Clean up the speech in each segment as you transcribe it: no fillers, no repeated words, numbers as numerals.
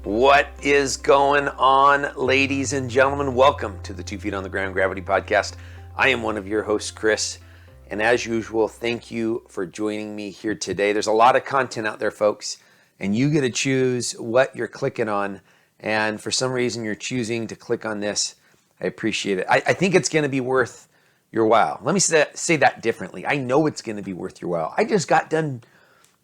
What is going on, ladies and gentlemen? Welcome to the 2 Feet on the Ground Gravity Podcast. I am one of your hosts, Chris, and as usual, thank you for joining me here today. There's a lot of content out there, folks, and you get to choose what you're clicking on, and for some reason you're choosing to click on this. I appreciate it. I think it's going to be worth your while. Let me say that differently. I know it's going to be worth your while. I just got done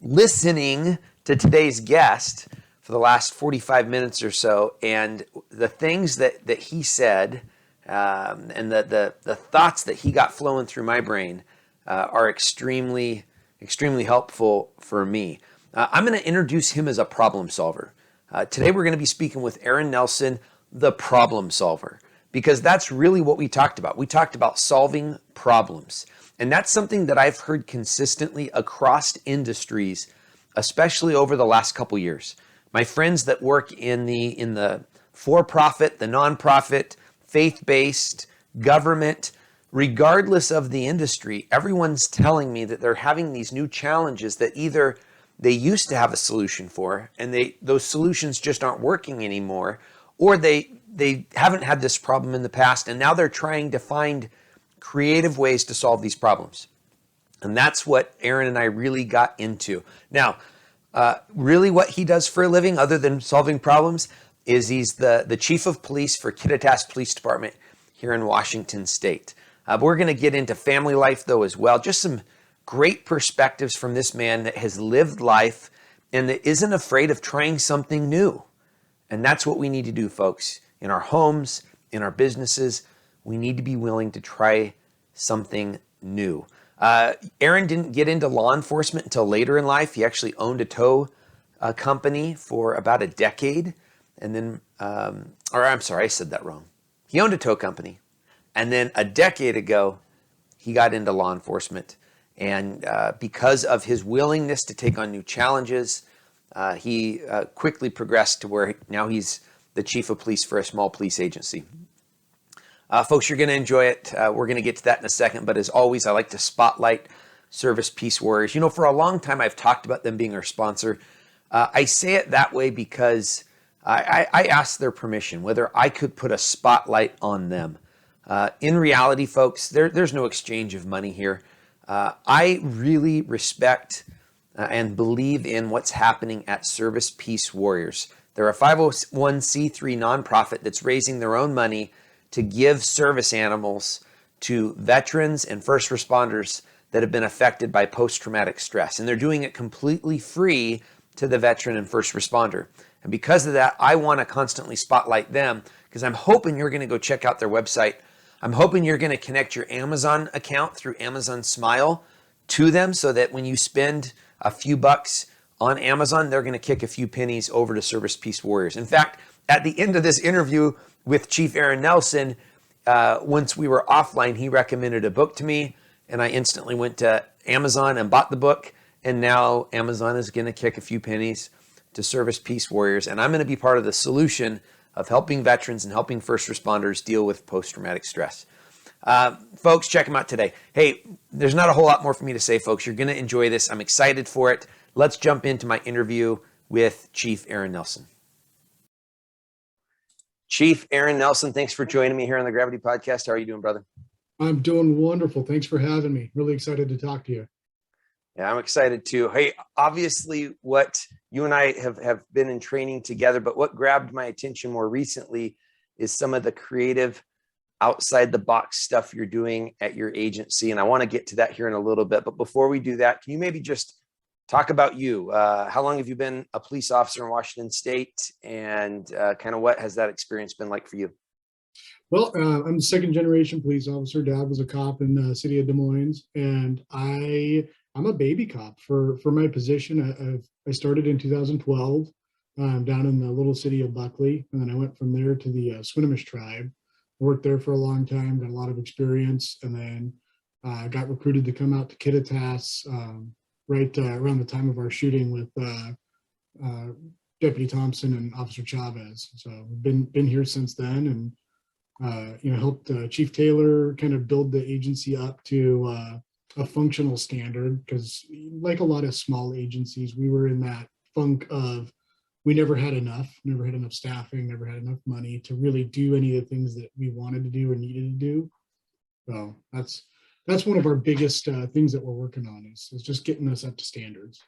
listening to today's guest for the last 45 minutes or so, and the things that he said and the thoughts that he got flowing through my brain are extremely helpful for me. I'm going to introduce him as a problem solver. Today we're going to be speaking with Aaron Nelson, the problem solver, because that's really what we talked about. We talked about solving problems, and that's something that I've heard consistently across industries, especially over the last couple years. My friends that work in the for-profit, the nonprofit, faith-based, government, regardless of the industry, everyone's telling me that they're having these new challenges that either they used to have a solution for and those solutions just aren't working anymore, or they haven't had this problem in the past and now they're trying to find creative ways to solve these problems. And that's what Aaron and I really got into. Now, really what he does for a living, other than solving problems, is he's the chief of police for Kittitas Police Department here in Washington State. But we're going to get into family life, though, as well. Just some great perspectives from this man that has lived life and that isn't afraid of trying something new. And that's what we need to do, folks. In our homes, in our businesses, we need to be willing to try something new. Aaron didn't get into law enforcement until later in life. He actually owned a tow company for about a decade. And then, I said that wrong. He owned a tow company. And then a decade ago, he got into law enforcement. And because of his willingness to take on new challenges, he quickly progressed to where now he's the chief of police for a small police agency. Folks, you're going to enjoy it. We're going to get to that in a second. But as always, I like to spotlight Service Peace Warriors. You know, for a long time, I've talked about them being our sponsor. I say it that way because I asked their permission, whether I could put a spotlight on them. In reality, folks, there's no exchange of money here. I really respect and believe in what's happening at Service Peace Warriors. They're a 501c3 nonprofit that's raising their own money to give service animals to veterans and first responders that have been affected by post-traumatic stress. And they're doing it completely free to the veteran and first responder. And because of that, I want to constantly spotlight them because I'm hoping you're going to go check out their website. I'm hoping you're going to connect your Amazon account through Amazon Smile to them so that when you spend a few bucks on Amazon, they're going to kick a few pennies over to Service Peace Warriors. In fact, at the end of this interview with Chief Aaron Nelson, once we were offline, he recommended a book to me, and I instantly went to Amazon and bought the book, and now Amazon is going to kick a few pennies to Service Peace Warriors, and I'm going to be part of the solution of helping veterans and helping first responders deal with post-traumatic stress. Folks, check them out today. Hey, there's not a whole lot more for me to say, folks. You're going to enjoy this. I'm excited for it. Let's jump into my interview with Chief Aaron Nelson. Chief Aaron Nelson, thanks for joining me here on the Gravity Podcast. How are you doing, brother? I'm doing wonderful. Thanks for having me. Really excited to talk to you. Yeah, I'm excited too. Hey, obviously what you and I have been in training together, but what grabbed my attention more recently is some of the creative outside the box stuff you're doing at your agency. And I want to get to that here in a little bit. But before we do that, can you maybe just talk about you? How long have you been a police officer in Washington State, and kind of what has that experience been like for you? Well, I'm a second generation police officer. Dad was a cop in the city of Des Moines, and I'm a baby cop for my position. I started in 2012 down in the little city of Buckley, and then I went from there to the Swinomish tribe. Worked there for a long time, got a lot of experience, and then got recruited to come out to Kittitas right around the time of our shooting with Deputy Thompson and Officer Chavez. So been here since then, and helped Chief Taylor kind of build the agency up to a functional standard, because like a lot of small agencies, we were in that funk of we never had enough staffing, never had enough money to really do any of the things that we wanted to do or needed to do. So that's one of our biggest things that we're working on is just getting us up to standards.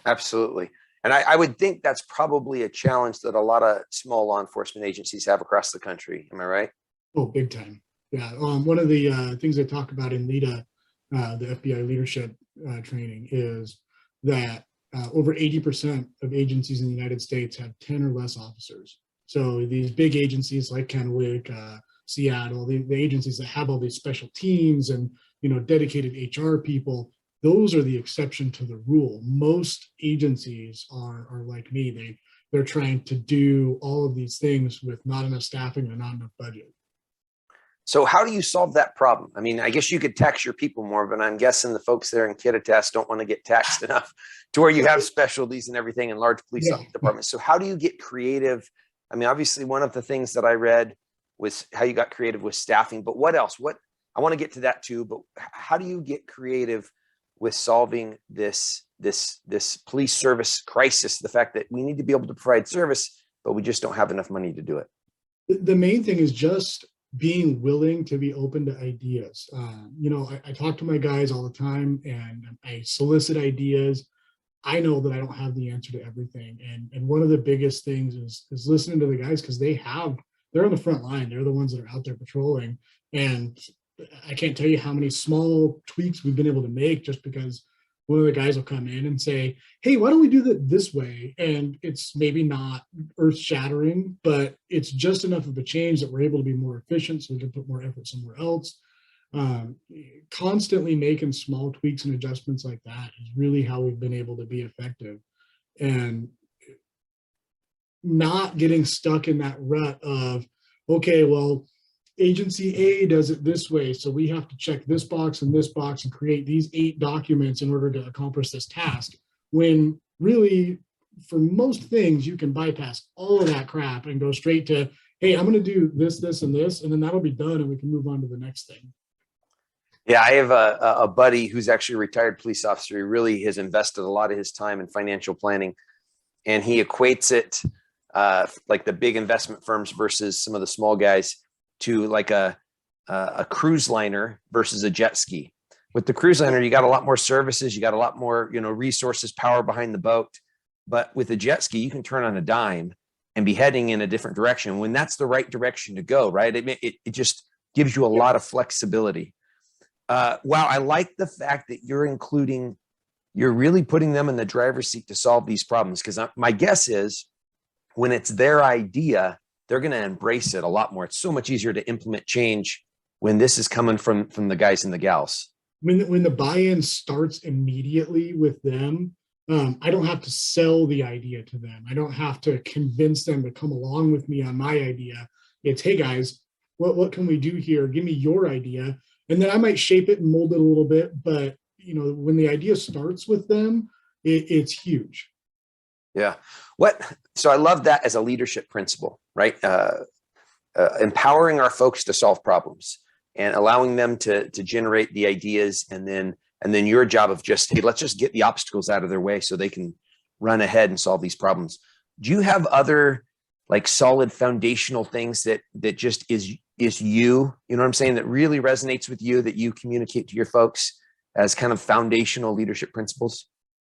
Absolutely. And I would think that's probably a challenge that a lot of small law enforcement agencies have across the country. Am I right? Oh, big time. Yeah. One of the things I talk about in LEADA, the FBI leadership training, is that over 80% of agencies in the United States have 10 or less officers. So these big agencies like Kennewick, Seattle, the agencies that have all these special teams and dedicated HR people, those are the exception to the rule. Most agencies are like me. They're trying to do all of these things with not enough staffing and not enough budget. So how do you solve that problem? I mean, I guess you could tax your people more, but I'm guessing the folks there in Kittitas don't want to get taxed enough to where you have specialties and everything in large police departments. So how do you get creative? I mean, obviously one of the things that I read was how you got creative with staffing, but what else? I want to get to that too, but how do you get creative with solving this police service crisis? The fact that we need to be able to provide service, but we just don't have enough money to do it. The main thing is just being willing to be open to ideas. I talk to my guys all the time and I solicit ideas. I know that I don't have the answer to everything. And one of the biggest things is listening to the guys, because they're on the front line. They're the ones that are out there patrolling. And I can't tell you how many small tweaks we've been able to make just because one of the guys will come in and say, hey, why don't we do that this way? And it's maybe not earth shattering, but it's just enough of a change that we're able to be more efficient so we can put more effort somewhere else. Constantly making small tweaks and adjustments like that is really how we've been able to be effective, and not getting stuck in that rut of, okay, well, agency A does it this way, so we have to check this box and create these 8 documents in order to accomplish this task, when really for most things you can bypass all of that crap and go straight to, hey, I'm going to do this, and this, and then that'll be done and we can move on to the next thing. Yeah, I have a buddy who's actually a retired police officer. He really has invested a lot of his time in financial planning, and he equates it like the big investment firms versus some of the small guys to like a cruise liner versus a jet ski. With the cruise liner, you got a lot more services, you got a lot more resources, power behind the boat. But with a jet ski, you can turn on a dime and be heading in a different direction when that's the right direction to go, right? It just gives you a lot of flexibility. Wow, I like the fact that you're really putting them in the driver's seat to solve these problems, because my guess is when it's their idea, they're going to embrace it a lot more. It's so much easier to implement change when this is coming from the guys and the gals. When the buy-in starts immediately with them, I don't have to sell the idea to them. I don't have to convince them to come along with me on my idea. It's, hey guys, what can we do here? Give me your idea. And then I might shape it and mold it a little bit. But when the idea starts with them, it's huge. Yeah. So I love that as a leadership principle, right? Empowering our folks to solve problems and allowing them to generate the ideas, and then your job of just, hey, let's just get the obstacles out of their way so they can run ahead and solve these problems. Do you have other like solid foundational things that just is you know what I'm saying, that really resonates with you, that you communicate to your folks as kind of foundational leadership principles?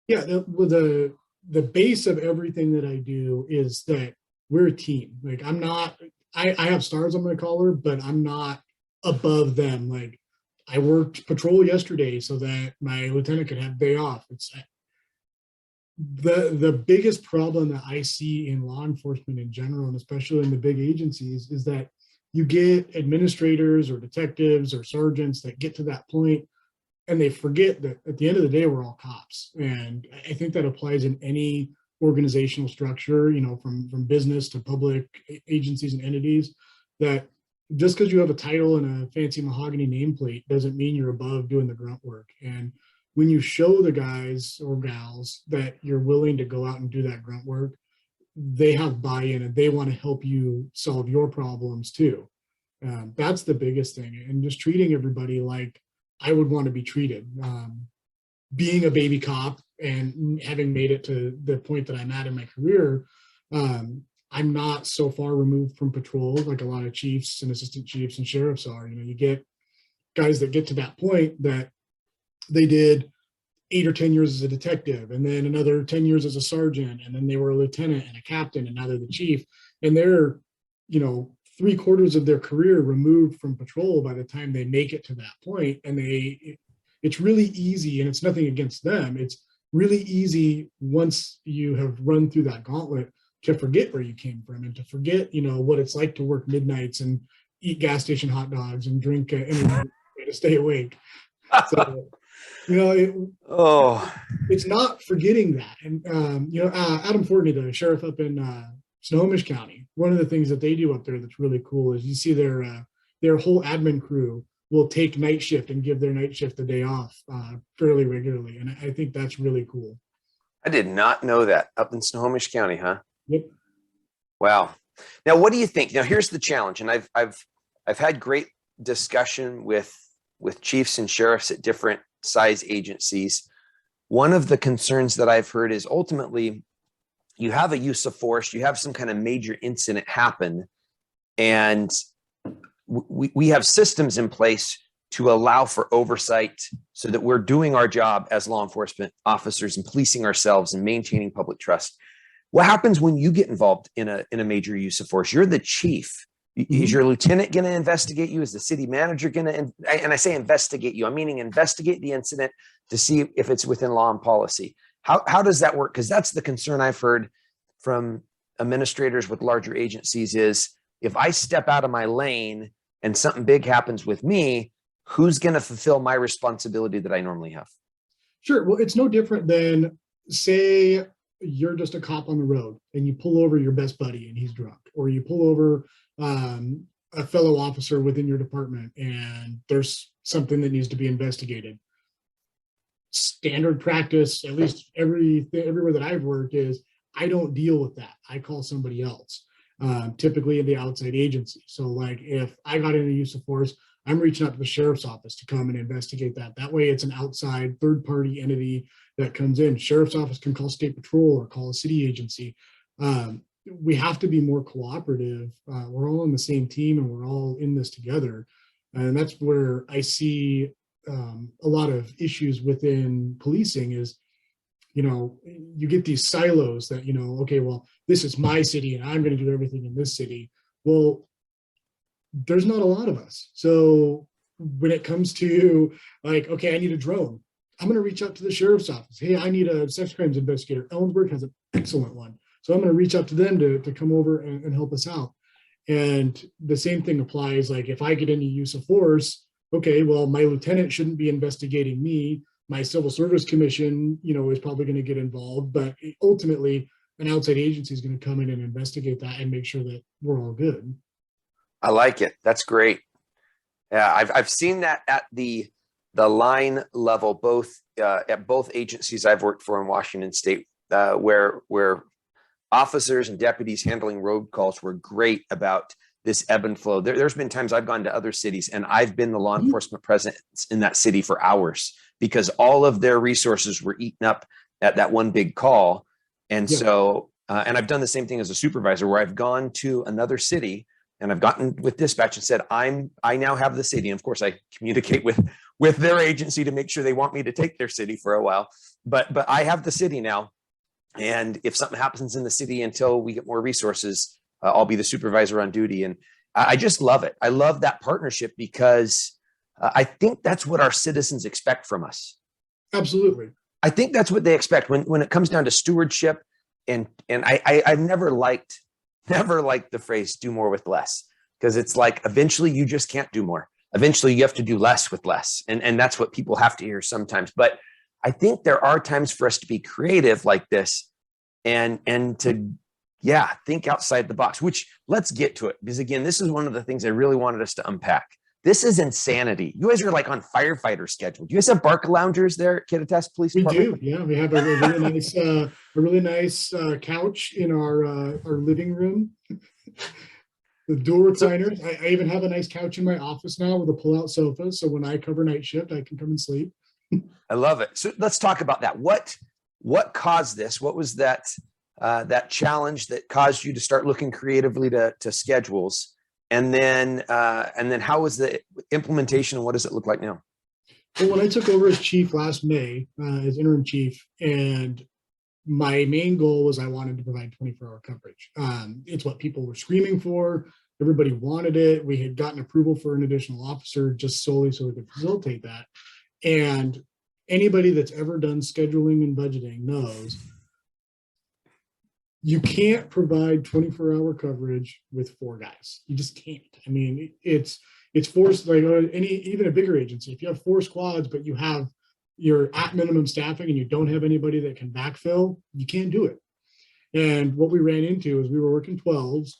Yeah, the base of everything that I do is that we're a team. Like I have stars on my collar, but I'm not above them. Like I worked patrol yesterday so that my lieutenant could have day off. It's the biggest problem that I see in law enforcement in general, and especially in the big agencies, is that you get administrators or detectives or sergeants that get to that point and they forget that at the end of the day, we're all cops. And I think that applies in any organizational structure, from business to public agencies and entities, that just because you have a title and a fancy mahogany nameplate doesn't mean you're above doing the grunt work. And when you show the guys or gals that you're willing to go out and do that grunt work, they have buy-in and they want to help you solve your problems too. That's the biggest thing. And just treating everybody like I would want to be treated. Being a baby cop and having made it to the point that I'm at in my career, I'm not so far removed from patrol like a lot of chiefs and assistant chiefs and sheriffs are. You get guys that get to that point that they did 8 or 10 years as a detective, and then another 10 years as a sergeant, and then they were a lieutenant and a captain, and now they're the chief, and they're 3/4 of their career removed from patrol by the time they make it to that point. And it's really easy, and it's nothing against them, it's really easy once you have run through that gauntlet to forget where you came from, and to forget what it's like to work midnights and eat gas station hot dogs and drink energy to stay awake. So it's not forgetting that. And Adam Fortney, the sheriff up in Snohomish County, one of the things that they do up there that's really cool is you see their whole admin crew will take night shift and give their night shift a day off fairly regularly, and I think that's really cool. I did not know that. Up in Snohomish County, huh? Yep. Wow. Now, what do you think? Now, here's the challenge, and I've had great discussion with chiefs and sheriffs at different size agencies. One of the concerns that I've heard is ultimately you have a use of force, you have some kind of major incident happen, and we have systems in place to allow for oversight so that we're doing our job as law enforcement officers and policing ourselves and maintaining public trust. What happens when you get involved in a major use of force? You're the chief. Mm-hmm. Is your lieutenant going to investigate you? Is the city manager going to, and I say investigate you, I'm meaning investigate the incident to see if it's within law and policy. How does that work? Because that's the concern I've heard from administrators with larger agencies is if I step out of my lane and something big happens with me, who's going to fulfill my responsibility that I normally have? Sure. Well, it's no different than, say, you're just a cop on the road and you pull over your best buddy and he's drunk, or you pull over a fellow officer within your department and there's something that needs to be investigated. Standard practice, at least everywhere that I've worked, is I don't deal with that. I call somebody else, typically in the outside agency. So like if I got into use of force, I'm reaching out to the sheriff's office to come and investigate that. That way it's an outside third-party entity that comes in. Sheriff's office can call state patrol or call a city agency. We have to be more cooperative. We're all on the same team and we're all in this together. And that's where I see a lot of issues within policing is, you get these silos that, okay, well, this is my city and I'm going to do everything in this city. Well, there's not a lot of us. So when it comes to like, okay, I need a drone, I'm going to reach out to the sheriff's office. Hey, I need a sex crimes investigator. Ellensburg has an excellent one. So I'm going to reach out to them to come over and help us out. And the same thing applies. Like if I get any use of force, okay, well, my lieutenant shouldn't be investigating me. My civil service commission, is probably going to get involved, but ultimately an outside agency is going to come in and investigate that and make sure that we're all good. I like it. That's great. Yeah, I've seen that at the line level, both at both agencies I've worked for in Washington State, where officers and deputies handling road calls were great about this ebb and flow. There's been times I've gone to other cities and I've been the law enforcement presence in that city for hours because all of their resources were eaten up at that one big call. And so, and I've done the same thing as a supervisor where I've gone to another city and I've gotten with dispatch and said, I now have the city. And of course I communicate with their agency to make sure they want me to take their city for a while, but I have the city now. And if something happens in the city until we get more resources, I'll be the supervisor on duty. And I just love it. I love that partnership because I think that's what our citizens expect from us. Absolutely. I think that's what they expect when it comes down to stewardship. And I've never liked the phrase do more with less, because it's like eventually you just can't do more. Eventually you have to do less with less. And that's what people have to hear sometimes. But I think there are times for us to be creative like this and to, think outside the box, which let's get to it. Because again, this is one of the things I really wanted us to unpack. This is insanity. You guys are like on firefighter schedule. Do you guys have bark loungers there at Kittitas Police Department? We do. Yeah, we have a really nice couch in our living room. The dual recliners. I even have a nice couch in my office now with a pull-out sofa. So when I cover night shift, I can come and sleep. I love it. So let's talk about that. What What caused this? What was that challenge that caused you to start looking creatively to schedules? And then how was the implementation, and what does it look like now? Well, when I took over as chief last May, as interim chief, and my main goal was I wanted to provide 24-hour coverage. It's what people were screaming for. Everybody wanted it. We had gotten approval for an additional officer just solely so we could facilitate that. And anybody that's ever done scheduling and budgeting knows you can't provide 24-hour coverage with 4 guys. You just can't. I mean, it's forced, like even a bigger agency. If you have 4 squads, but you're at minimum staffing and you don't have anybody that can backfill, you can't do it. And what we ran into is we were working 12s,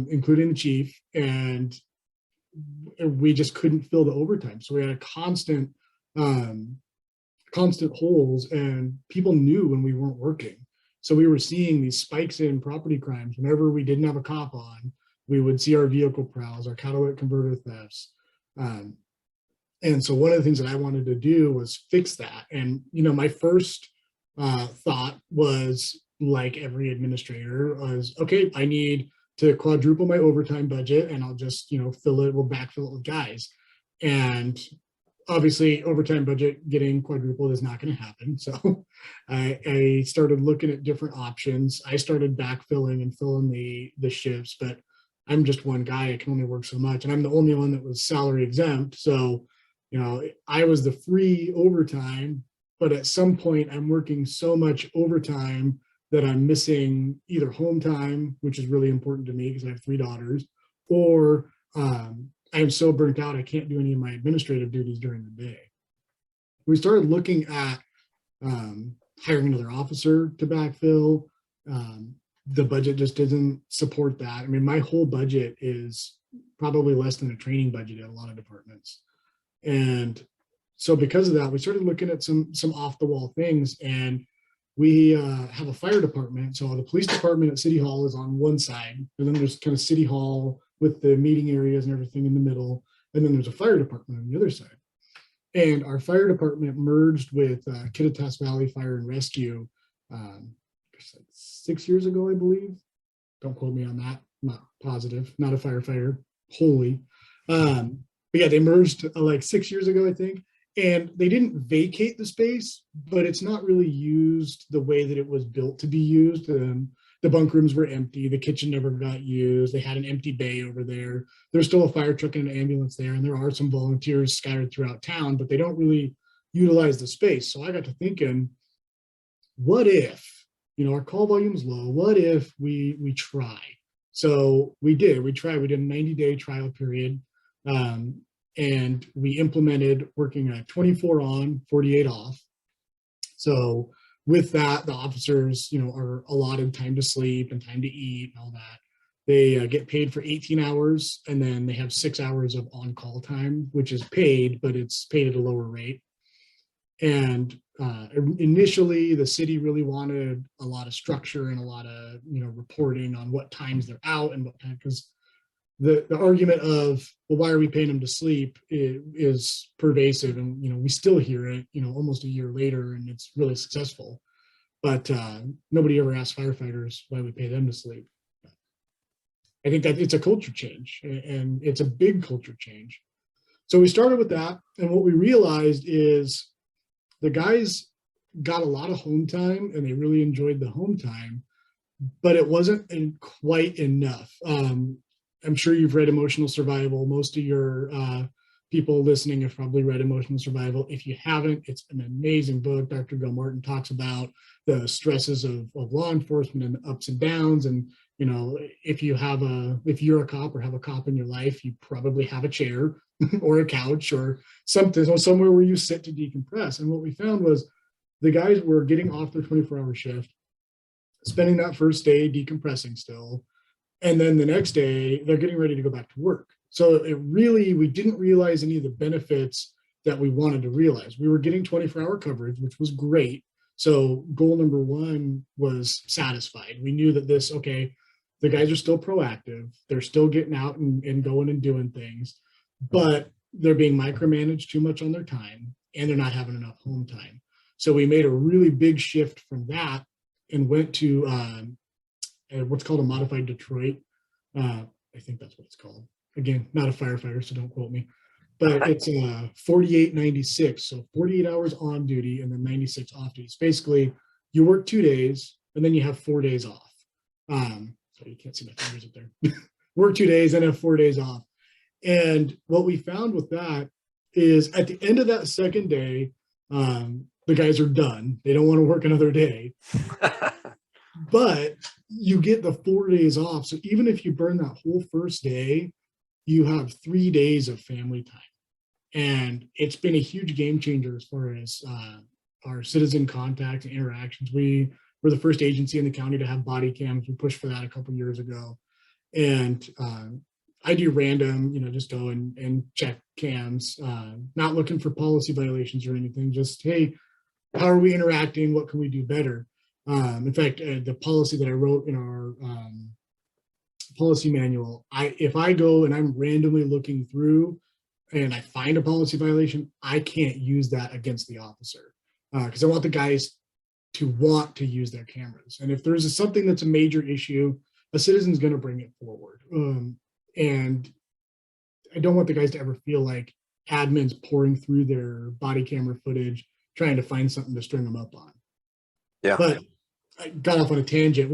including the chief, and we just couldn't fill the overtime. So we had a constant holes, and people knew when we weren't working. So we were seeing these spikes in property crimes. Whenever we didn't have a cop on, we would see our vehicle prowls, our catalytic converter thefts. And so one of the things that I wanted to do was fix that. And, my first thought was, like every administrator, was, okay, I need to quadruple my overtime budget, and I'll just, we'll backfill it with guys. And obviously overtime budget getting quadrupled is not going to happen. So I started looking at different options. I started backfilling and filling the shifts, but I'm just one guy. I can only work so much. And I'm the only one that was salary exempt. So, I was the free overtime, but at some point I'm working so much overtime that I'm missing either home time, which is really important to me because I have 3 daughters, or I am so burnt out I can't do any of my administrative duties during the day. We started looking at hiring another officer to backfill. The budget just doesn't support that. I mean, my whole budget is probably less than a training budget at a lot of departments. And so because of that, we started looking at some off the wall things, and we have a fire department. So the police department at City Hall is on one side, and then there's kind of City Hall with the meeting areas and everything in the middle. And then there's a fire department on the other side. And our fire department merged with Kittitas Valley Fire and Rescue 6 years ago, I believe. Don't quote me on that. I'm not positive. Not a firefighter. Holy. But yeah, they merged like 6 years ago, I think. And they didn't vacate the space, but it's not really used the way that it was built to be used. The bunk rooms were empty. The kitchen never got used. They had an empty bay over there. There's still a fire truck and an ambulance there, and there are some volunteers scattered throughout town, but they don't really utilize the space. So I got to thinking, what if, our call volume's low. What if we try? So we did. We tried. We did a 90-day trial period, and we implemented working at 24 on, 48 off. So with that, the officers, are allotted time to sleep and time to eat and all that. They get paid for 18 hours, and then they have 6 hours of on-call time, which is paid, but it's paid at a lower rate. And initially, the city really wanted a lot of structure and a lot of, reporting on what times they're out and what time, because the argument of, well, why are we paying them to sleep is pervasive. And, we still hear it, almost a year later, and it's really successful. But nobody ever asked firefighters why we pay them to sleep. I think that it's a culture change, and it's a big culture change. So we started with that. And what we realized is the guys got a lot of home time, and they really enjoyed the home time, but it wasn't quite enough. I'm sure you've read Emotional Survival. Most of your people listening have probably read Emotional Survival. If you haven't, it's an amazing book. Dr. Bill Martin talks about the stresses of law enforcement and the ups and downs. And, if you're a cop or have a cop in your life, you probably have a chair or a couch or something, or somewhere where you sit to decompress. And what we found was the guys were getting off their 24-hour shift, spending that first day decompressing still. And then the next day, they're getting ready to go back to work. So we didn't realize any of the benefits that we wanted to realize. We were getting 24-hour coverage, which was great. So goal number 1 was satisfied. We knew that the guys are still proactive. They're still getting out and going and doing things, but they're being micromanaged too much on their time, and they're not having enough home time. So we made a really big shift from that and went to what's called a modified Detroit. I think that's what it's called. Again, not a firefighter, so don't quote me. But it's 48-96. So 48 hours on duty and then 96 off duty. It's basically you work 2 days and then you have 4 days off. So you can't see my fingers up there. Work 2 days and have 4 days off. And what we found with that is at the end of that second day, the guys are done. They don't want to work another day. But you get the 4 days off. So even if you burn that whole first day, you have 3 days of family time. And it's been a huge game changer as far as our citizen contact and interactions. We were the first agency in the county to have body cams. We pushed for that a couple years ago. And I do random, just go and check cams, not looking for policy violations or anything, just, hey, how are we interacting? What can we do better? In fact, the policy that I wrote in our policy manual, if I go and I'm randomly looking through and I find a policy violation, I can't use that against the officer because I want the guys to want to use their cameras. And if there's something that's a major issue, a citizen's going to bring it forward. And I don't want the guys to ever feel like admins pouring through their body camera footage, trying to find something to string them up on. Yeah. But I got off on a tangent.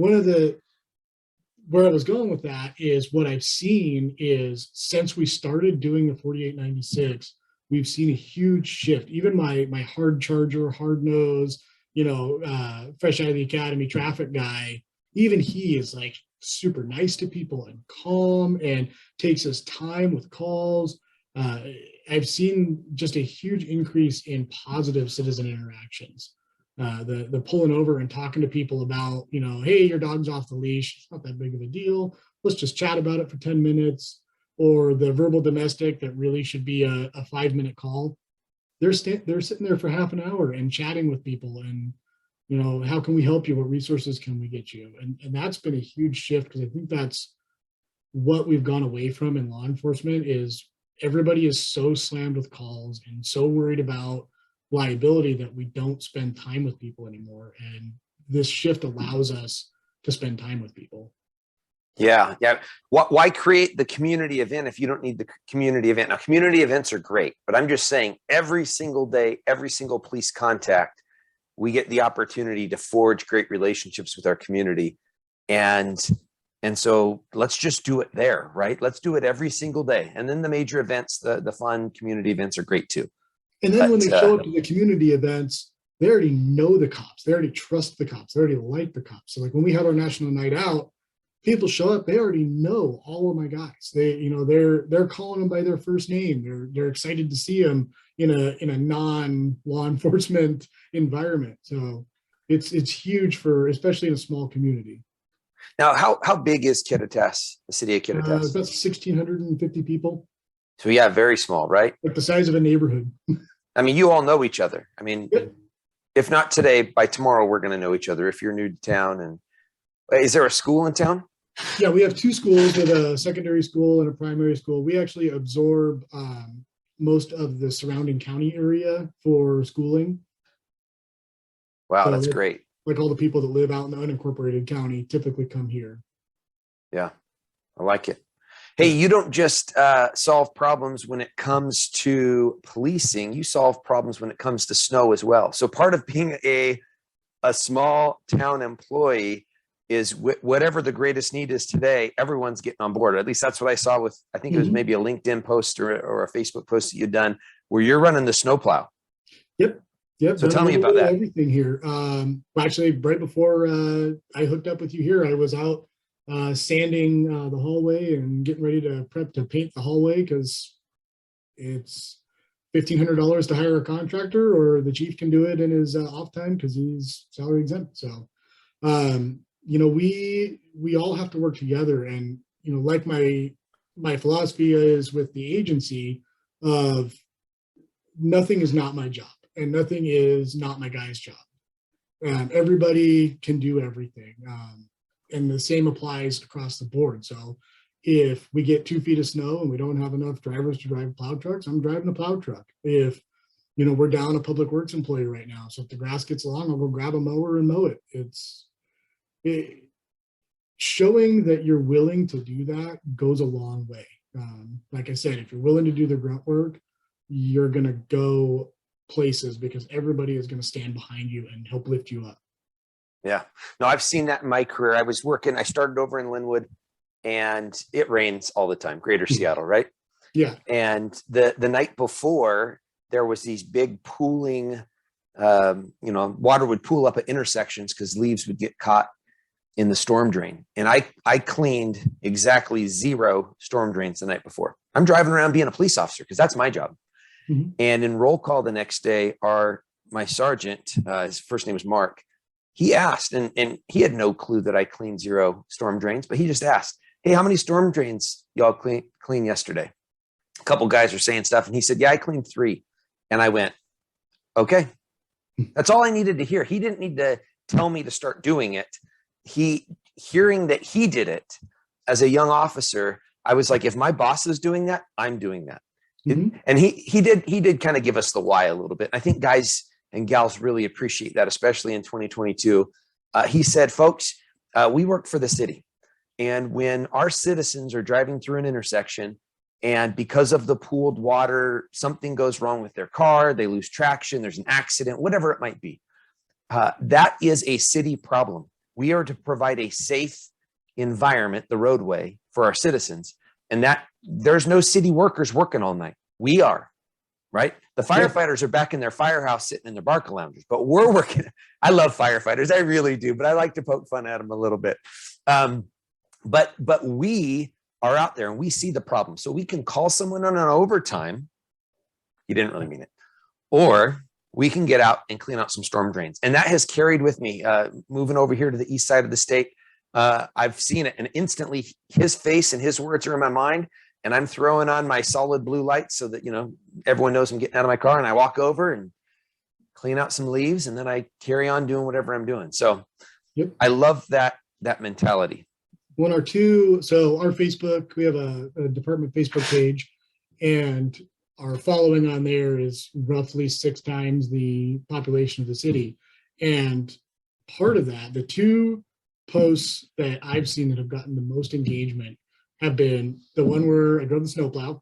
Where I was going with that is what I've seen is since we started doing the 4896, we've seen a huge shift. Even my hard charger, hard nose, fresh out of the academy traffic guy, even he is like super nice to people and calm and takes his time with calls. I've seen just a huge increase in positive citizen interactions. The pulling over and talking to people about, hey, your dog's off the leash. It's not that big of a deal. Let's just chat about it for 10 minutes. Or the verbal domestic that really should be a 5-minute call. They're sitting there for half an hour and chatting with people and, how can we help you? What resources can we get you? And that's been a huge shift because I think that's what we've gone away from in law enforcement is everybody is so slammed with calls and so worried about liability that we don't spend time with people anymore. And this shift allows us to spend time with people. Yeah. Why create the community event if you don't need the community event? Now, community events are great, but I'm just saying every single day, every single police contact, we get the opportunity to forge great relationships with our community. And so let's just do it there, right? Let's do it every single day. And then the major events, the fun community events are great too. And then when they show up to the community events, they already know the cops. They already trust the cops. They already like the cops. So like when we have our national night out, people show up, they already know all of my guys. They're calling them by their first name. They're excited to see them in a non-law enforcement environment. So it's huge especially in a small community. Now, how big is Kittitas, the city of Kittitas? About 1,650 people. So yeah, very small, right? Like the size of a neighborhood. I mean, you all know each other. I mean, yep. If not today, by tomorrow, we're going to know each other if you're new to town. And is there a school in town? Yeah, we have 2 schools with a secondary school and a primary school. We actually absorb most of the surrounding county area for schooling. Wow, so that's great. Like all the people that live out in the unincorporated county typically come here. Yeah, I like it. Hey, you don't just solve problems when it comes to policing. You solve problems when it comes to snow as well. So part of being a small town employee is whatever the greatest need is today, everyone's getting on board. At least that's what I saw with, I think it was maybe a LinkedIn post or a Facebook post that you'd done where you're running the snowplow. Yep. So tell me about that. Everything here. Actually, right before I hooked up with you here, I was out sanding the hallway and getting ready to prep to paint the hallway because it's $1,500 to hire a contractor, or the chief can do it in his off time because he's salary exempt. So, we all have to work together. And, like my philosophy is with the agency of nothing is not my job and nothing is not my guy's job. Everybody can do everything. And the same applies across the board. So if we get 2 feet of snow and we don't have enough drivers to drive plow trucks, I'm driving a plow truck. If we're down a public works employee right now. So if the grass gets long, I'll go grab a mower and mow it. It showing that you're willing to do that goes a long way. Like I said, if you're willing to do the grunt work, you're going to go places because everybody is going to stand behind you and help lift you up. Yeah. No, I've seen that in my career. I started over in Linwood, and it rains all the time, greater Seattle, right? Yeah. And the night before, there was these big pooling, water would pool up at intersections because leaves would get caught in the storm drain. And I cleaned exactly 0 storm drains the night before. I'm driving around being a police officer because that's my job. Mm-hmm. And in roll call the next day, my sergeant, his first name was Mark, he asked, and he had no clue that I cleaned 0 storm drains, but he just asked, hey, how many storm drains y'all clean yesterday? A couple guys were saying stuff, and he said, yeah, I cleaned 3. And I went, okay. That's all I needed to hear. He didn't need to tell me to start doing it. Hearing that he did it as a young officer, I was like, if my boss is doing that, I'm doing that. Mm-hmm. And he did kind of give us the why a little bit. I think guys and gals really appreciate that, especially in 2022. He said, folks, we work for the city. And when our citizens are driving through an intersection, and because of the pooled water, something goes wrong with their car, they lose traction, there's an accident, whatever it might be, that is a city problem. We are to provide a safe environment, the roadway, for our citizens. And that there's no city workers working all night. We are, right? The firefighters are back in their firehouse sitting in their barca loungers, but we're working. I love firefighters. I really do, but I like to poke fun at them a little bit. But we are out there and we see the problem. So we can call someone on an overtime. You didn't really mean it. Or we can get out and clean out some storm drains. And that has carried with me, moving over here to the east side of the state. I've seen it, and instantly his face and his words are in my mind, and I'm throwing on my solid blue lights so that, everyone knows I'm getting out of my car, and I walk over and clean out some leaves, and then I carry on doing whatever I'm doing. So yep. I love that mentality. One or two. So our Facebook, we have a department Facebook page, and our following on there is roughly 6 times the population of the city. And part of that, the 2 posts that I've seen that have gotten the most engagement have been the one where I drove the snowplow,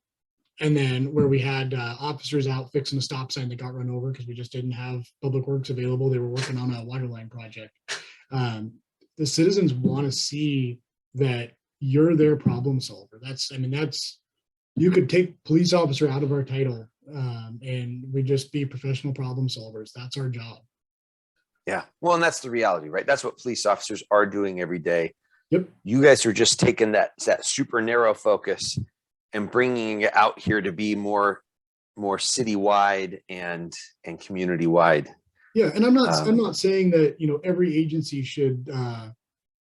and then where we had officers out fixing a stop sign that got run over because we just didn't have public works available. They were working on a water line project. The citizens want to see that you're their problem solver. You could take police officer out of our title, and we just be professional problem solvers. That's our job. Yeah. Well, and that's the reality, right? That's what police officers are doing every day. Yep. You guys are just taking that super narrow focus and bringing it out here to be more citywide and community wide. Yeah. And I'm not saying that, every agency should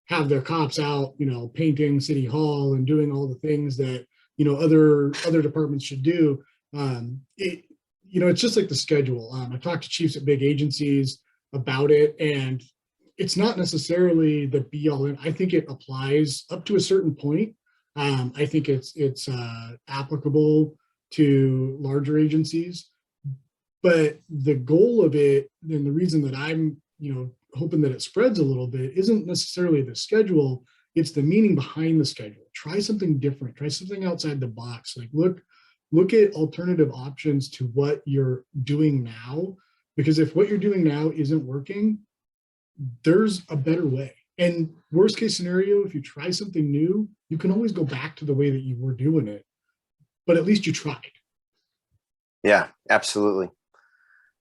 have their cops out, painting City Hall and doing all the things that, other departments should do. It's just like the schedule. I talked to chiefs at big agencies about it, and it's not necessarily the be all in. I think it applies up to a certain point. I think it's applicable to larger agencies, but the goal of it, and the reason that I'm, hoping that it spreads a little bit, isn't necessarily the schedule. It's the meaning behind the schedule. Try something different. Try something outside the box. Like look at alternative options to what you're doing now. Because if what you're doing now isn't working, there's a better way. And worst case scenario, if you try something new, you can always go back to the way that you were doing it. But at least you tried. Yeah, absolutely.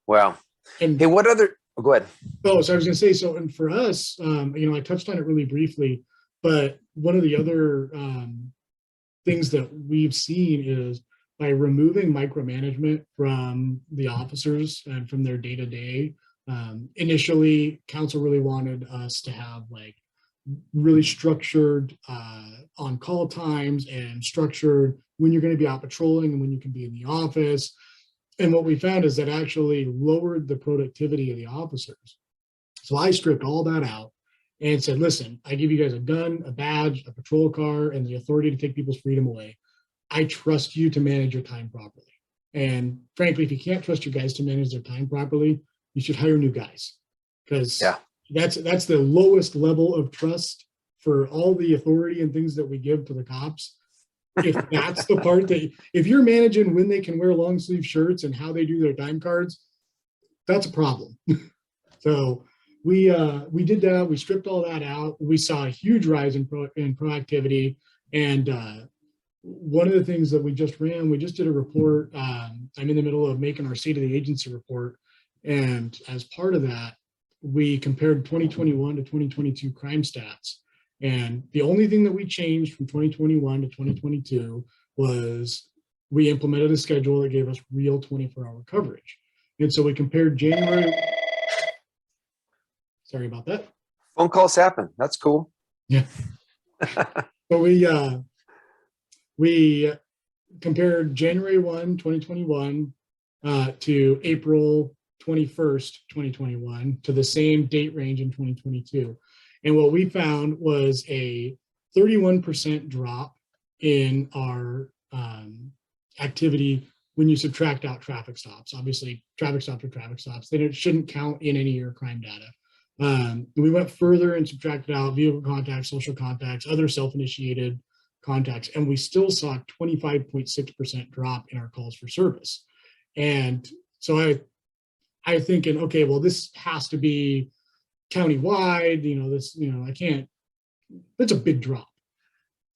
Wow. And hey, what other? Oh, go ahead. Oh, so I was going to say, so, and for us, I touched on it really briefly, but one of the other things that we've seen is by removing micromanagement from the officers and from their day-to-day. Initially, council really wanted us to have really structured on-call times and structured when you're going to be out patrolling and when you can be in the office. And what we found is that actually lowered the productivity of the officers. So I stripped all that out and said, listen, I give you guys a gun, a badge, a patrol car, and the authority to take people's freedom away. I trust you to manage your time properly. And frankly, if you can't trust your guys to manage their time properly, you should hire new guys, because Yeah. that's the lowest level of trust for all the authority and things that we give to the cops. If that's the part that, if you're managing when they can wear long sleeve shirts and how they do their time cards, that's a problem. So we did that. We stripped all that out. We saw a huge rise in proactivity. And one of the things that we just did a report. I'm in the middle of making our state of the agency report. And as part of that, we compared 2021 to 2022 crime stats. And the only thing that we changed from 2021 to 2022 was we implemented a schedule that gave us real 24-hour coverage. And so we compared January. Sorry about that. Phone calls happen. That's cool. Yeah. So we compared January 1, 2021 to April 21st, 2021 to the same date range in 2022. And what we found was a 31% drop in our activity when you subtract out traffic stops. Obviously, traffic stops are traffic stops. They shouldn't count in any of your crime data. We went further and subtracted out vehicle contacts, social contacts, other self-initiated contacts, and we still saw a 25.6% drop in our calls for service. And so I thinking, okay, well, this has to be countywide. I can't. It's a big drop.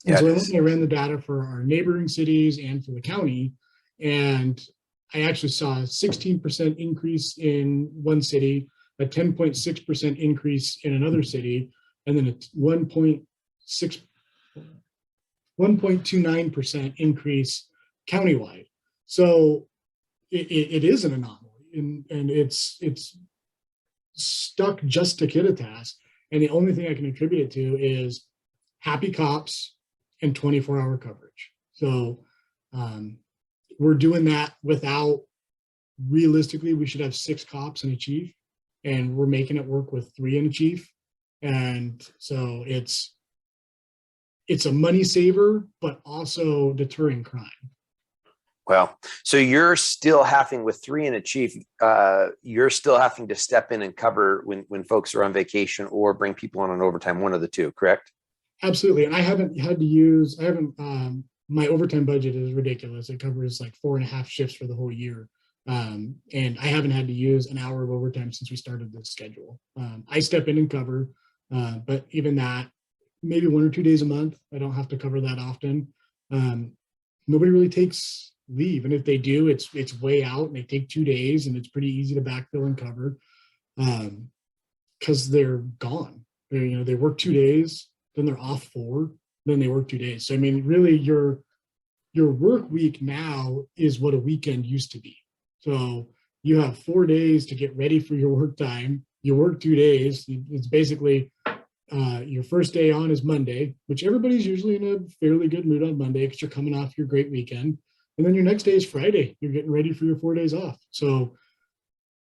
And Yeah, so I ran the data for our neighboring cities and for the county, and I actually saw a 16% increase in one city, a 10.6% increase in another city, and then a 1.29% increase countywide. So it is an anomaly, and it's stuck just to Kittitas. And the only thing I can attribute it to is happy cops and 24-hour coverage. So we're doing that without, realistically, we should have 6 cops and a chief, and we're making it work with 3 and a chief. And so it's a money saver, but also deterring crime. Well, so you're still having, with 3 and a chief, you're still having to step in and cover when folks are on vacation or bring people on overtime, one of the two, correct? Absolutely. And I haven't, my overtime budget is ridiculous. It covers like 4.5 shifts for the whole year. And I haven't had to use an hour of overtime since we started this schedule. I step in and cover, but even that, maybe 1 or 2 days a month. I don't have to cover that often. Nobody really takes leave. And if they do, it's way out, and they take 2 days, and it's pretty easy to backfill and cover because they're gone. They work 2 days, then they're off 4, then they work 2 days. So, I mean, really your work week now is what a weekend used to be. So you have 4 days to get ready for your work time. You work 2 days. It's basically your first day on is Monday, which everybody's usually in a fairly good mood on Monday because you're coming off your great weekend. And then your next day is Friday. You're getting ready for your 4 days off. So,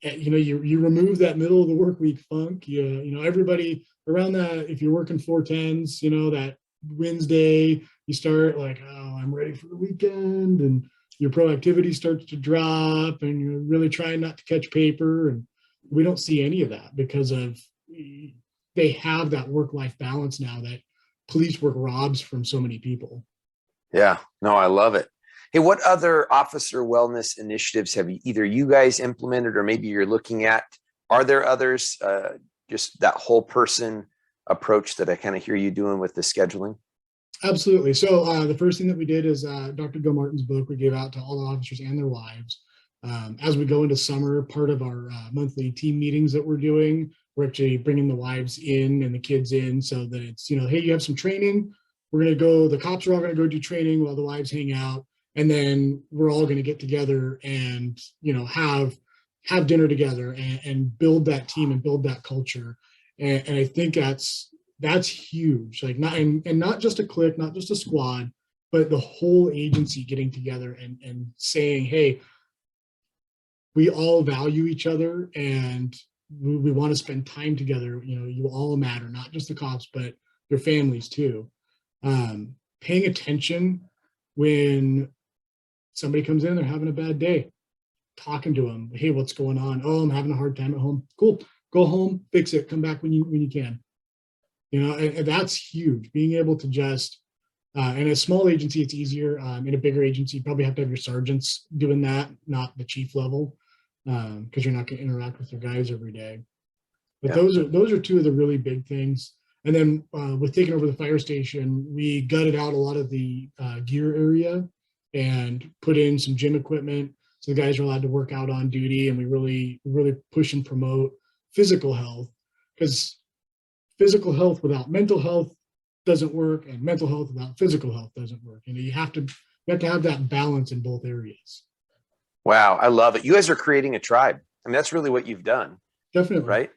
you remove that middle of the work week funk. Everybody around that, if you're working 410s, that Wednesday, you start like, oh, I'm ready for the weekend. And your proactivity starts to drop, and you're really trying not to catch paper. And we don't see any of that because they have that work-life balance now that police work robs from so many people. Yeah, no, I love it. Hey, what other officer wellness initiatives have either you guys implemented or maybe you're looking at? Are there others, just that whole person approach that I kind of hear you doing with the scheduling? Absolutely. So the first thing that we did is Dr. Bill Martin's book we gave out to all the officers and their wives. As we go into summer, part of our monthly team meetings that we're doing, we're actually bringing the wives in and the kids in so that it's, hey, you have some training. We're going to go, the cops are all going to go do training while the wives hang out. And then we're all going to get together and, have dinner together and build that team and build that culture. And I think that's huge. Like not just a clique, not just a squad, but the whole agency getting together and saying, hey, we all value each other and we want to spend time together. You all matter, not just the cops, but your families too. Paying attention when somebody comes in, they're having a bad day, talking to them. Hey, what's going on? Oh, I'm having a hard time at home. Cool. Go home, fix it. Come back when you can. And that's huge. Being able to just in a small agency, it's easier. In a bigger agency, you probably have to have your sergeants doing that, not the chief level, because you're not going to interact with your guys every day. But Yeah. those are two of the really big things. And then with taking over the fire station, we gutted out a lot of the gear area and put in some gym equipment, so the guys are allowed to work out on duty. And we really push and promote physical health, because physical health without mental health doesn't work, and mental health without physical health doesn't work. You have to have that balance in both areas. Wow, I love it. You guys are creating a tribe. I mean, that's really what you've done. Definitely. Right?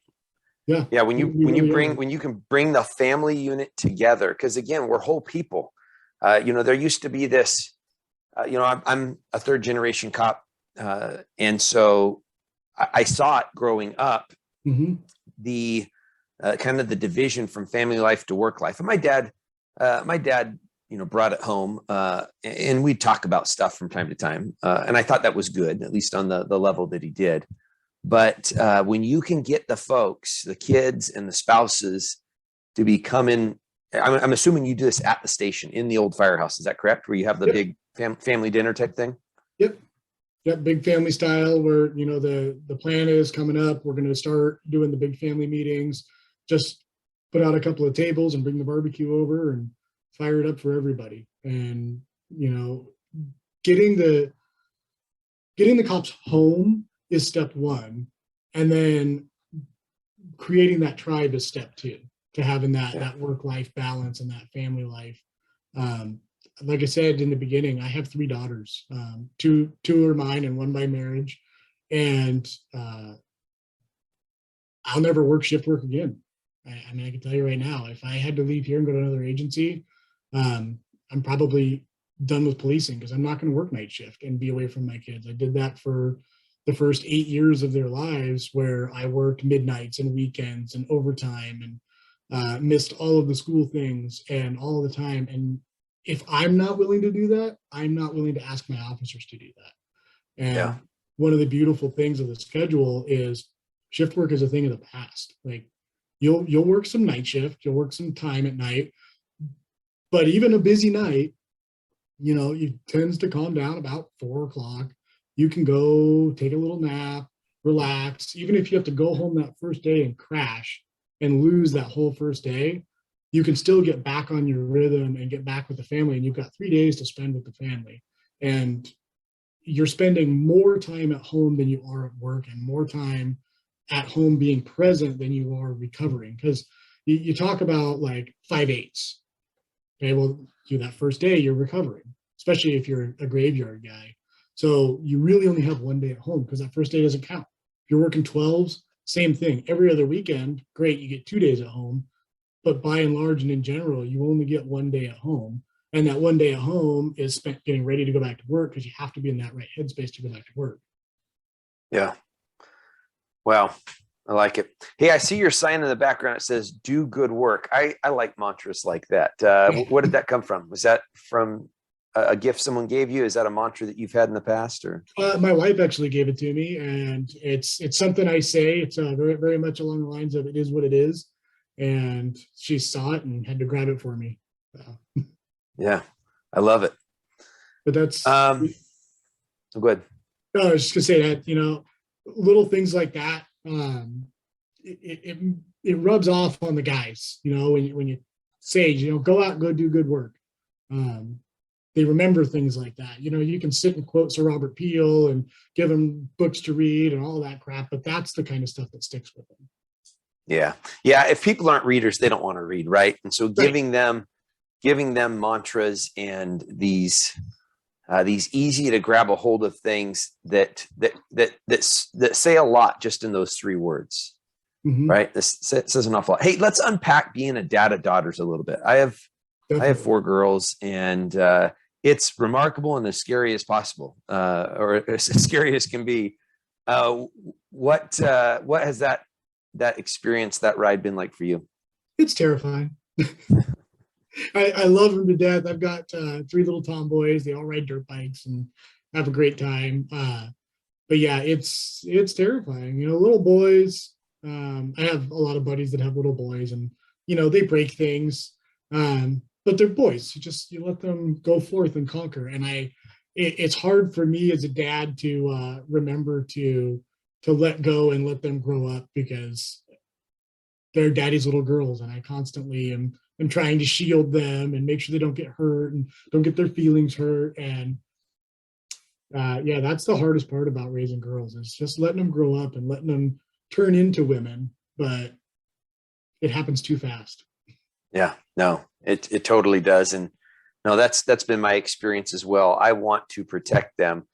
Yeah. Yeah, when you can bring the family unit together, because again, we're whole people. There used to be this, I'm a third generation cop. And so I saw it growing up, the kind of the division from family life to work life. And my dad, brought it home, and we'd talk about stuff from time to time. And I thought that was good, at least on the level that he did. But when you can get the folks, the kids and the spouses to be coming, I'm assuming you do this at the station in the old firehouse. Is that correct? Where you have the big family dinner type thing? Yep. Big family style, where, the plan is coming up. We're going to start doing the big family meetings, just put out a couple of tables and bring the barbecue over and fire it up for everybody. And, getting the cops home is step one. And then creating that tribe is step two, to having that work-life balance and that family life. Like I said in the beginning, I have 3 daughters. Two are mine and one by marriage. And I'll never work shift work again. I mean, I can tell you right now, if I had to leave here and go to another agency, I'm probably done with policing, because I'm not going to work night shift and be away from my kids. I did that for the first 8 years of their lives, where I worked midnights and weekends and overtime and missed all of the school things and all the time. And if I'm not willing to do that, I'm not willing to ask my officers to do that. And one of the beautiful things of the schedule is shift work is a thing of the past. Like, you'll work some night shift, you'll work some time at night, but even a busy night, it tends to calm down about 4 o'clock. You can go take a little nap, relax. Even if you have to go home that first day and crash and lose that whole first day, you can still get back on your rhythm and get back with the family. And you've got 3 days to spend with the family. And you're spending more time at home than you are at work, and more time at home being present than you are recovering. Because you talk about like 5/8. Okay, well, that first day you're recovering, especially if you're a graveyard guy. So you really only have 1 day at home, because that first day doesn't count. If you're working 12s, same thing. Every other weekend, great, you get 2 days at home. But by and large and in general, you only get 1 day at home. And that 1 day at home is spent getting ready to go back to work, because you have to be in that right headspace to go back to work. Yeah. Wow. I like it. Hey, I see your sign in the background. It says, "Do good work." I like mantras like that. What did that come from? Was that from a gift someone gave you? Is that a mantra that you've had in the past, or? My wife actually gave it to me, and it's something I say. It's very, very much along the lines of, "It is what it is." And she saw it and had to grab it for me. Yeah, I love it. But that's go ahead. No, I was just gonna say that, little things like that, it rubs off on the guys, when you say, go out and go do good work. They remember things like that. You can sit and quote Sir Robert Peel and give them books to read and all that crap, but that's the kind of stuff that sticks with them. Yeah. If people aren't readers, they don't want to read, right? And so giving them mantras and these easy to grab a hold of things that say a lot just in those 3 words, right? This says an awful lot. Hey, let's unpack being a dad of daughters a little bit. I have 4 girls, and it's remarkable and as scary as possible, or as scary as can be. What has that experience, that ride been like for you? It's terrifying. I love them to death. I've got 3 little tomboys. They all ride dirt bikes, and have a great time. But yeah, it's terrifying. Little boys. I have a lot of buddies that have little boys, and they break things. But they're boys. You let them go forth and conquer. And it's hard for me as a dad to remember to let go and let them grow up, because they're daddy's little girls, and I constantly am trying to shield them and make sure they don't get hurt and don't get their feelings hurt. And yeah, that's the hardest part about raising girls, is just letting them grow up and letting them turn into women, but it happens too fast. Yeah, no, it totally does. And no, that's been my experience as well. I want to protect them.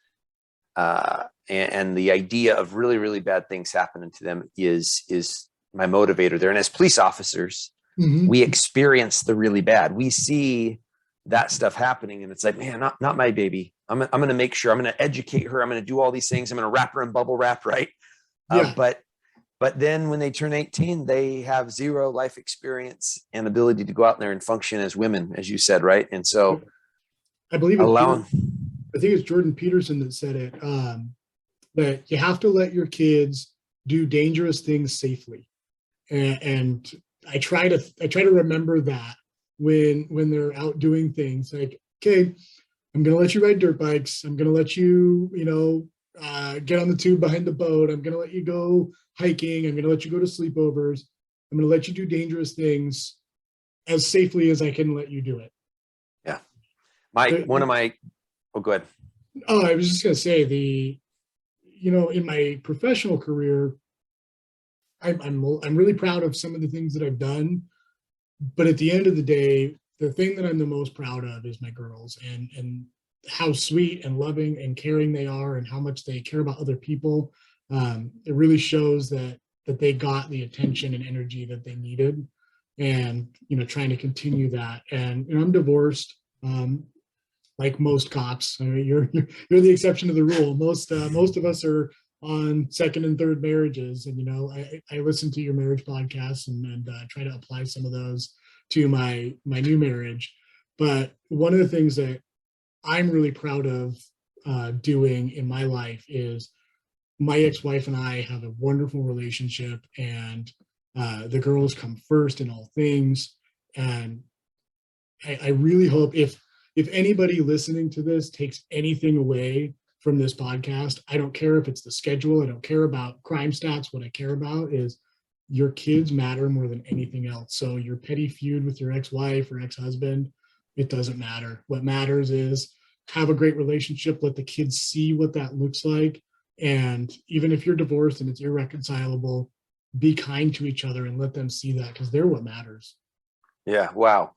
And the idea of really, really bad things happening to them is my motivator there. And as police officers, we experience the really bad. We see that stuff happening, and it's like, man, not my baby. I'm going to make sure, I'm going to educate her. I'm going to do all these things. I'm going to wrap her in bubble wrap. Right. Yeah. But then when they turn 18, they have zero life experience and ability to go out there and function as women, as you said. Right. And so I believe I think it's Jordan Peterson that said it, that you have to let your kids do dangerous things safely. And I try to remember that when they're out doing things, like, okay, I'm going to let you ride dirt bikes. I'm going to let you, get on the tube behind the boat. I'm going to let you go hiking. I'm going to let you go to sleepovers. I'm going to let you do dangerous things as safely as I can let you do it. Yeah. Oh, go ahead. Oh, I was just going to say in my professional career, I'm really proud of some of the things that I've done, but at the end of the day, the thing that I'm the most proud of is my girls, and how sweet and loving and caring they are, and how much they care about other people. It really shows that they got the attention and energy that they needed, and trying to continue that. And I'm divorced, like most cops. I mean, you're the exception to the rule. Most of us are on second and third marriages, and I listen to your marriage podcasts and try to apply some of those to my new marriage. But one of the things that I'm really proud of doing in my life is, my ex-wife and I have a wonderful relationship, and the girls come first in all things. And I really hope, if anybody listening to this takes anything away from this podcast, I don't care if it's the schedule. I don't care about crime stats. What I care about is your kids matter more than anything else. So your petty feud with your ex-wife or ex-husband, it doesn't matter. What matters is have a great relationship. Let the kids see what that looks like. And even if you're divorced and it's irreconcilable, be kind to each other and let them see that, because they're what matters. Yeah. Wow.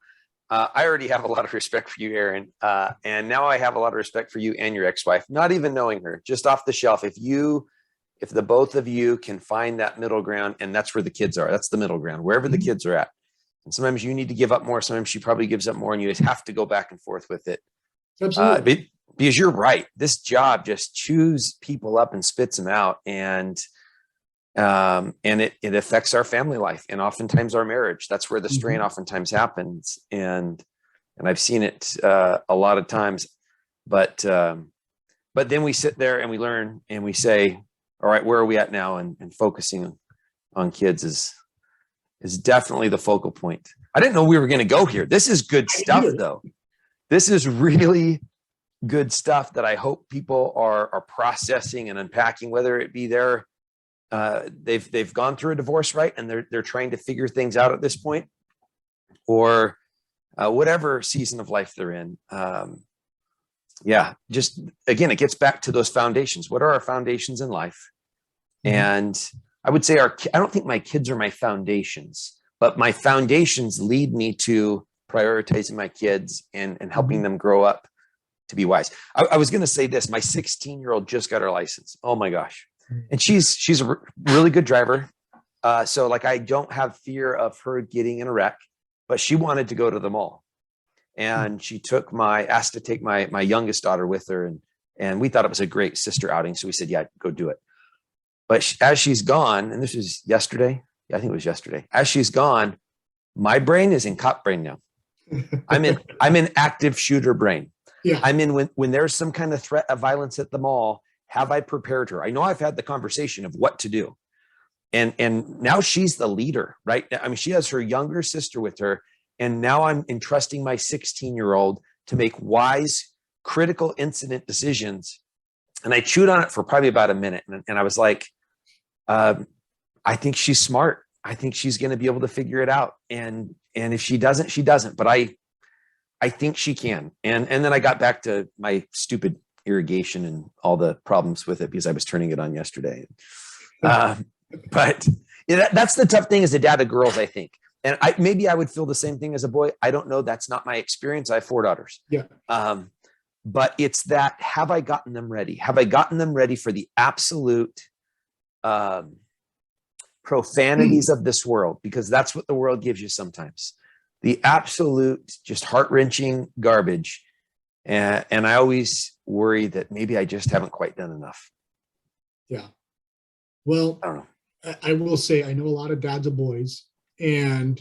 I already have a lot of respect for you, Aaron. And now I have a lot of respect for you and your ex-wife, not even knowing her, just off the shelf. If the both of you can find that middle ground, and that's where the kids are, that's the middle ground, wherever the kids are at. And sometimes you need to give up more. Sometimes she probably gives up more, and you just have to go back and forth with it. Absolutely. Because you're right. This job just chews people up and spits them out. And it affects our family life and oftentimes our marriage. That's where the strain oftentimes happens. And I've seen it a lot of times, but then we sit there and we learn and we say, all right, where are we at now? And focusing on kids is definitely the focal point. I didn't know we were going to go here. This is good stuff though. This is really good stuff that I hope people are processing and unpacking, whether it be they've gone through a divorce, right? And they're trying to figure things out at this point, or whatever season of life they're in. Just again, it gets back to those foundations. What are our foundations in life? And I would say I don't think my kids are my foundations, but my foundations lead me to prioritizing my kids and helping them grow up to be wise. I was going to say this, my 16-year-old just got her license. Oh my gosh. And she's a really good driver. So like, I don't have fear of her getting in a wreck, but she wanted to go to the mall, and she asked to take my youngest daughter with her. And we thought it was a great sister outing. So we said, yeah, go do it. But as she's gone, and this was yesterday. Yeah, I think it was yesterday. As she's gone, my brain is in cop brain now. I'm in active shooter brain. Yeah. I mean, when there's some kind of threat of violence at the mall, have I prepared her? I know I've had the conversation of what to do. And now she's the leader, right? I mean, she has her younger sister with her. And now I'm entrusting my 16-year-old to make wise, critical incident decisions. And I chewed on it for probably about a minute. And I was like, I think she's smart. I think she's going to be able to figure it out. And if she doesn't, she doesn't. But I think she can. And then I got back to my stupid irrigation and all the problems with it because I was turning it on yesterday. But that's the tough thing as a dad of girls, I think. And maybe I would feel the same thing as a boy. I don't know. That's not my experience. I have 4 daughters. Yeah. But it's that, have I gotten them ready? Have I gotten them ready for the absolute profanities of this world? Because that's what the world gives you sometimes. The absolute, just heart-wrenching garbage. And I always worry that maybe I just haven't quite done enough. Yeah. Well, I don't know. I will say, I know a lot of dads of boys, and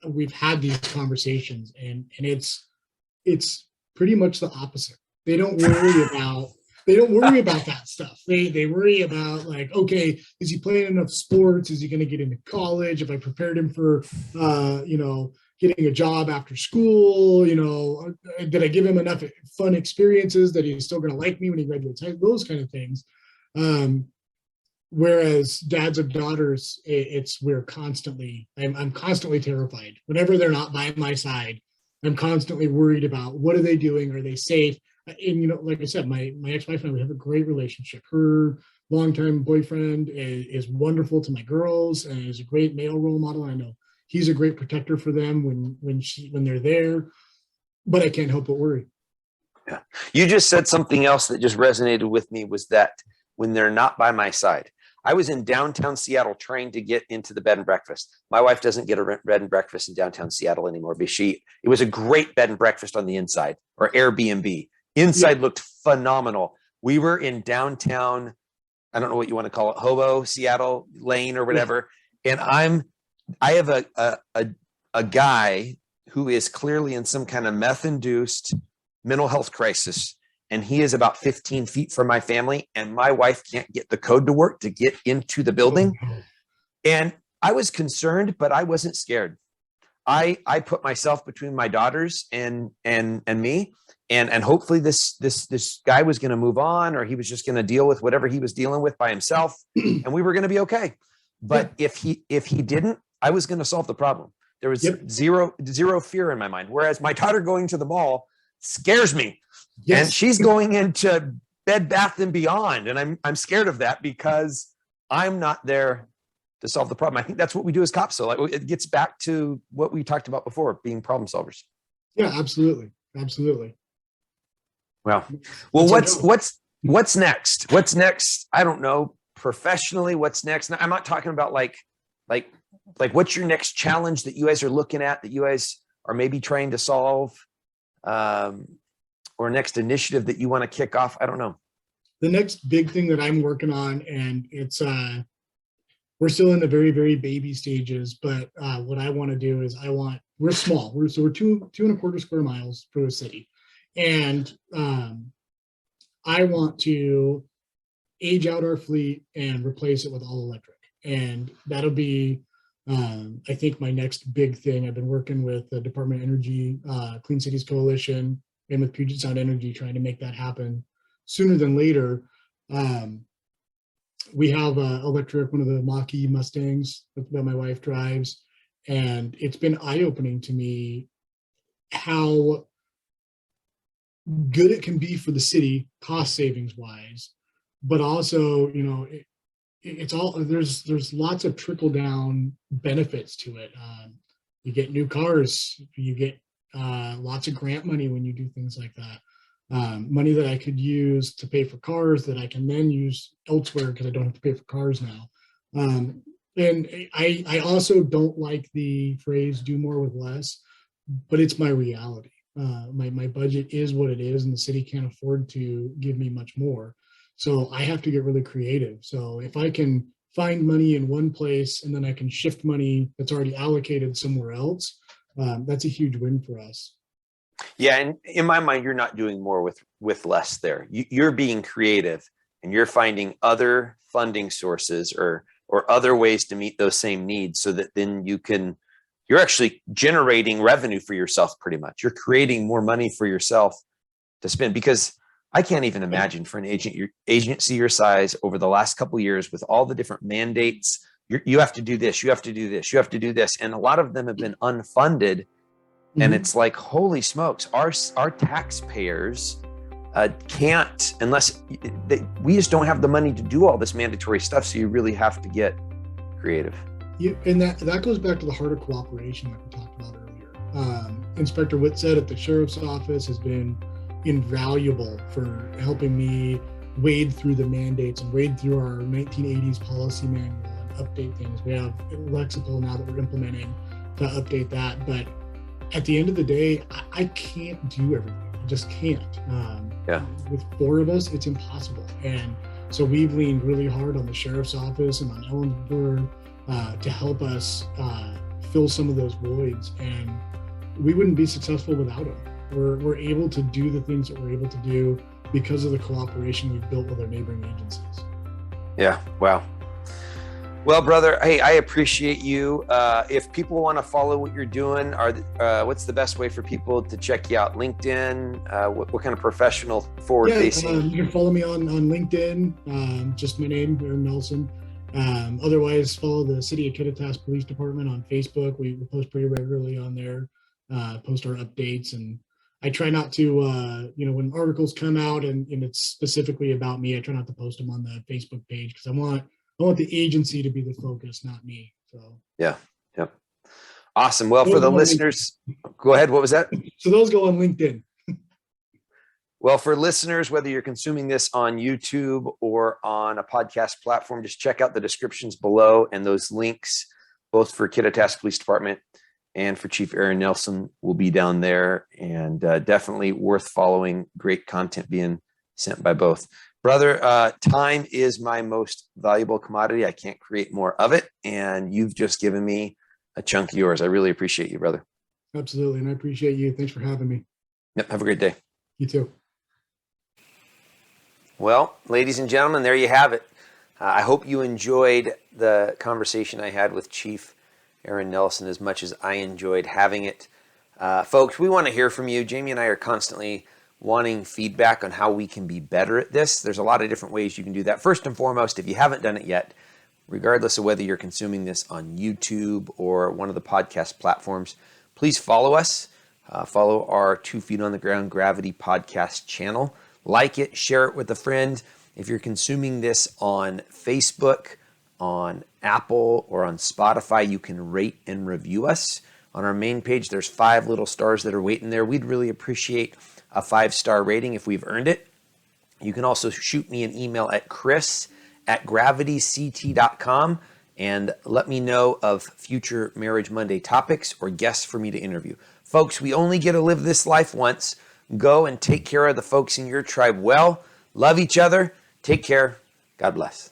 we've had these conversations, and it's pretty much the opposite. They don't worry about that stuff. They worry about, like, okay, is he playing enough sports? Is he going to get into college? If I prepared him for getting a job after school, did I give him enough fun experiences that he's still going to like me when he graduates? Those kind of things. Whereas dads of daughters, I'm constantly terrified. Whenever they're not by my side, I'm constantly worried about, what are they doing? Are they safe? And, like I said, my ex-wife and I, we have a great relationship. Her longtime boyfriend is wonderful to my girls and is a great male role model. I know he's a great protector for them when they're there, but I can't help but worry. Yeah. You just said something else that just resonated with me, was that when they're not by my side. I was in downtown Seattle trying to get into the bed and breakfast. My wife doesn't get a bed and breakfast in downtown Seattle anymore, but it was a great bed and breakfast on the inside, or Airbnb. Inside looked phenomenal. We were in downtown, I don't know what you want to call it, Hobo, Seattle Lane or whatever. And I have a guy who is clearly in some kind of meth-induced mental health crisis. And he is about 15 feet from my family, and my wife can't get the code to work to get into the building. And I was concerned, but I wasn't scared. I put myself between my daughters and me, and hopefully this guy was going to move on, or he was just going to deal with whatever he was dealing with by himself, and we were going to be okay. But if he didn't, I was going to solve the problem. There was zero fear in my mind. Whereas my daughter going to the mall scares me. Yes. And she's going into Bed Bath and Beyond, and I'm scared of that because I'm not there to solve the problem. I think that's what we do as cops. So it gets back to what we talked about before, being problem solvers. Yeah, absolutely. Well, what's next? What's next? I don't know. Professionally, what's next? I'm not talking about like what's your next challenge that you guys are looking at, that you guys are maybe trying to solve, or next initiative that you want to kick off. I don't know. The next big thing that I'm working on, and it's we're still in the very, very baby stages, but what I want to do is we're small. We're 2.25 square miles for a city. And I want to age out our fleet and replace it with all electric. And that'll be, I think, my next big thing. I've been working with the Department of Energy, Clean Cities Coalition, and with Puget Sound Energy, trying to make that happen sooner than later. We have electric, one of the Mach-E Mustangs that my wife drives, and it's been eye-opening to me how good it can be for the city, cost savings wise, but also, it's all, there's lots of trickle down benefits to it. You get new cars, you get lots of grant money when you do things like that. Money that I could use to pay for cars that I can then use elsewhere because I don't have to pay for cars now. And I also don't like the phrase "do more with less," but it's my reality. My budget is what it is, and the city can't afford to give me much more. So I have to get really creative. So if I can find money in one place and then I can shift money that's already allocated somewhere else, that's a huge win for us. Yeah, and in my mind, you're not doing more with less there. You're being creative and you're finding other funding sources or other ways to meet those same needs so that then you're actually generating revenue for yourself pretty much. You're creating more money for yourself to spend because I can't even imagine for an agency your size over the last couple of years with all the different mandates. You have to do this, you have to do this, you have to do this. And a lot of them have been unfunded. And it's like, holy smokes, our taxpayers can't, unless we just don't have the money to do all this mandatory stuff. So you really have to get creative. Yeah, and that goes back to the heart of cooperation that we talked about earlier. Inspector Whitsett at the sheriff's office has been invaluable for helping me wade through the mandates and wade through our 1980s policy manual and update things. We have Lexical now that we're implementing to update that. But at the end of the day, I can't do everything. I just can't. With 4 of us, it's impossible. And so we've leaned really hard on the sheriff's office and on Ellensburg to help us fill some of those voids. And we wouldn't be successful without them. We're able to do the things that we're able to do because of the cooperation we've built with our neighboring agencies. Yeah, wow. Well, brother, hey, I appreciate you. If people want to follow what you're doing, what's the best way for people to check you out? LinkedIn? What kind of professional forward-facing? You can follow me on LinkedIn, just my name, Aaron Nelson. Otherwise, follow the City of Kittitas Police Department on Facebook. We post pretty regularly on there, post our updates. And I try not to, when articles come out and it's specifically about me, I try not to post them on the Facebook page because I want the agency to be the focus, not me. So yeah. Awesome. Well, for the listeners, go ahead. What was that? So those go on LinkedIn. Well, for listeners, whether you're consuming this on YouTube or on a podcast platform, just check out the descriptions below and those links, both for Kittitas Police Department and for Chief Aaron Nelson, will be down there, and definitely worth following. Great content being sent by both. Brother, time is my most valuable commodity. I can't create more of it, and you've just given me a chunk of yours. I really appreciate you, brother. Absolutely, and I appreciate you. Thanks for having me. Yep, have a great day. You too. Well, ladies and gentlemen, there you have it. I hope you enjoyed the conversation I had with Chief Aaron Nelson as much as I enjoyed having it. Folks, we want to hear from you. Jamie and I are constantly wanting feedback on how we can be better at this. There's a lot of different ways you can do that. First and foremost, if you haven't done it yet, regardless of whether you're consuming this on YouTube or one of the podcast platforms, please follow us. Follow our 2 Feet on the Ground Gravity podcast channel. Like it, share it with a friend. If you're consuming this on Facebook, on Apple, or on Spotify, you can rate and review us. On our main page, there's 5 little stars that are waiting there. We'd really appreciate a 5-star rating if we've earned it. You can also shoot me an email at chris@gravityct.com and let me know of future Marriage Monday topics or guests for me to interview. Folks, we only get to live this life once. Go and take care of the folks in your tribe well. Love each other. Take care. God bless.